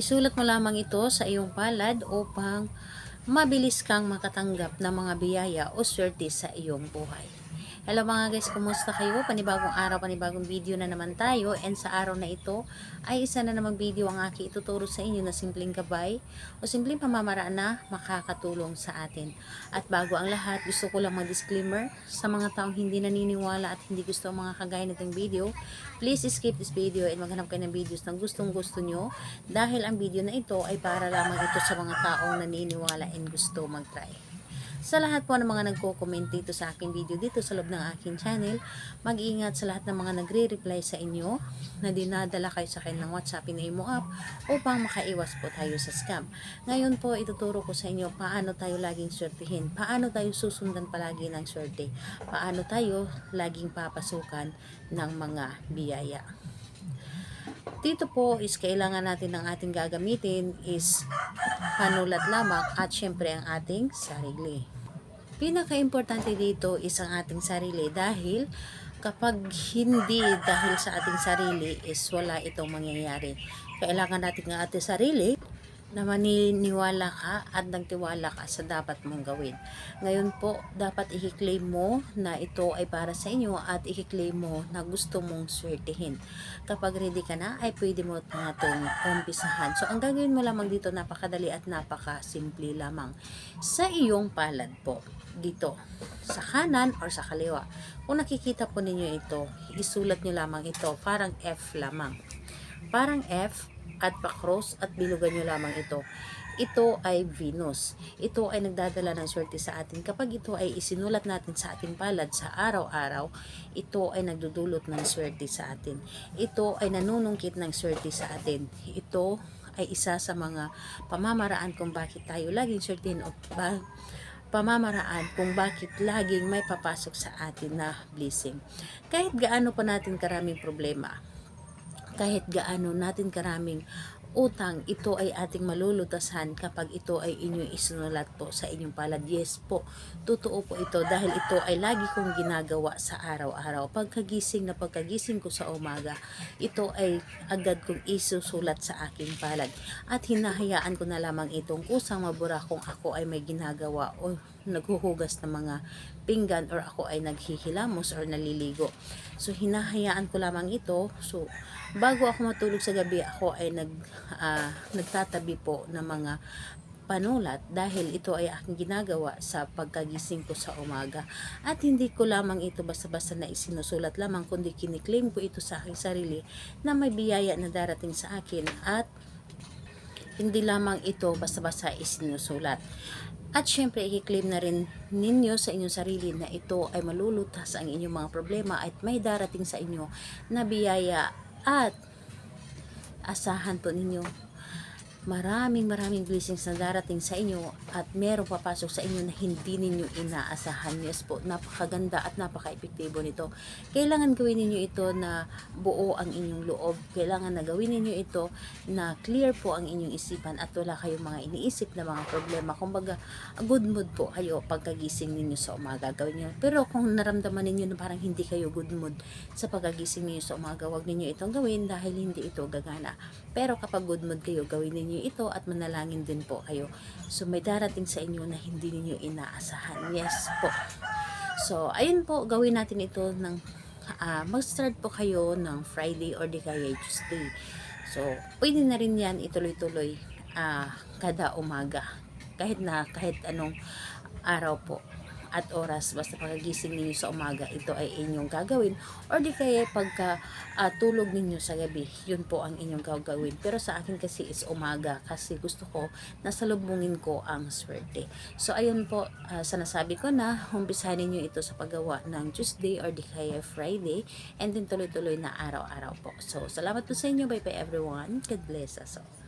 Isulat mo lamang ito sa iyong palad upang mabilis kang makatanggap ng mga biyaya o swerte sa iyong buhay. Hello mga guys, kumusta kayo? Panibagong araw, panibagong video na naman tayo, and sa araw na ito ay isa na namang video ang aking ituturo sa inyo na simpleng gabay o simpleng pamamaraan na makakatulong sa atin. At bago ang lahat, gusto ko lang mag-disclaimer sa mga taong hindi naniniwala at hindi gusto ang mga kagaya nitong video. Please skip this video and maghanap kayo ng videos na gustong gusto nyo, dahil ang video na ito ay para lamang ito sa mga taong naniniwala and gusto mag-try. Sa lahat po ng mga nagko-comment dito sa aking video dito sa loob ng aking channel, mag-iingat sa lahat ng mga nagre-reply sa inyo na dinadala kayo sa akin ng WhatsApp na Imo app upang makaiwas po tayo sa scam. Ngayon po ituturo ko sa inyo paano tayo laging swertihin, paano tayo susundan palagi ng swerte, paano tayo laging papasukan ng mga biyaya. Dito po is kailangan natin ng ating gagamitin is panulat lamang at syempre ang ating sarili. Pinaka-importante dito is ang ating sarili, dahil kapag hindi dahil sa ating sarili is wala itong mangyayari. Kailangan natin ng ating sarili na maniniwala ka at nagtiwala ka sa dapat mong gawin. Ngayon po, dapat i-claim mo na ito ay para sa inyo at i-claim mo na gusto mong swertihin. Kapag ready ka na, ay pwede mo natin umpisahan. So, ang gagawin mo lamang dito, napakadali at napakasimple lamang. Sa iyong palad po, dito, sa kanan or sa kaliwa. Kung nakikita po ninyo ito, isulat nyo lamang ito, parang F lamang. Parang F, at pa-cross at bilugan nyo lamang ito. Ito ay Venus. Ito ay nagdadala ng swerte sa atin. Kapag ito ay isinulat natin sa ating palad sa araw-araw, ito ay nagdudulot ng swerte sa atin. Ito ay nanunungkit ng swerte sa atin. Ito ay isa sa mga pamamaraan kung bakit tayo laging swertihin o pamamaraan kung bakit laging may papasok sa atin na blessing. Kahit gaano pa natin karaming problema, kahit gaano natin karaming utang, ito ay ating malulutasan kapag ito ay inyong isinulat po sa inyong palad. Yes po, totoo po ito, dahil ito ay lagi kong ginagawa sa araw-araw. Pagkagising ko sa umaga, ito ay agad kong isusulat sa aking palad at hinahayaan ko na lamang itong kusang mabura kung ako ay may ginagawa o naghuhugas ng mga pinggan or ako ay naghihilamos or naliligo. So hinahayaan ko lamang ito. So bago ako matulog sa gabi, ako ay nagtatabi po ng mga panulat, dahil ito ay aking ginagawa sa pagkagising ko sa umaga. At hindi ko lamang ito basta-basta na isinusulat lamang, kundi kiniklaim ko ito sa aking sarili na may biyaya na darating sa akin, at hindi lamang ito basta-basta isinusulat. At syempre, i-claim na rin ninyo sa inyong sarili na ito ay malulutas ang inyong mga problema at may darating sa inyo na biyaya, at asahan po ninyo maraming blessings na darating sa inyo at merong papasok sa inyo na hindi ninyo inaasahan. Yes po, napakaganda at napaka-epektibo nito. Kailangan gawin ninyo ito na buo ang inyong loob. Kailangan na gawin ninyo ito na clear po ang inyong isipan at wala kayong mga iniisip na mga problema. Kumbaga, good mood po kayo pagkagising ninyo sa umaga. Gawin nyo. Pero kung naramdaman ninyo na parang hindi kayo good mood sa pagkagising ninyo sa umaga, wag ninyo itong gawin dahil hindi ito gagana. Pero kapag good mood kayo, gawin ninyo ito at manalangin din po kayo. So may darating sa inyo na hindi ninyo inaasahan. Yes po. So ayun po, gawin natin ito ng mag-start po kayo ng Friday or di kaya Tuesday. So pwede na rin yan ituloy-tuloy kada umaga. Kahit anong araw po at oras, basta pagkagising ninyo sa umaga, ito ay inyong gagawin, or di kaya pagka tulog ninyo sa gabi, yun po ang inyong gagawin. Pero sa akin kasi is umaga, kasi gusto ko nasalubungin ko ang swerte. So ayun po, sa nasabi ko na, umpisahan ninyo ito sa paggawa ng Tuesday or di kaya Friday, and then tuloy-tuloy na araw-araw po. So salamat po sa inyo. Bye bye everyone. God bless us all.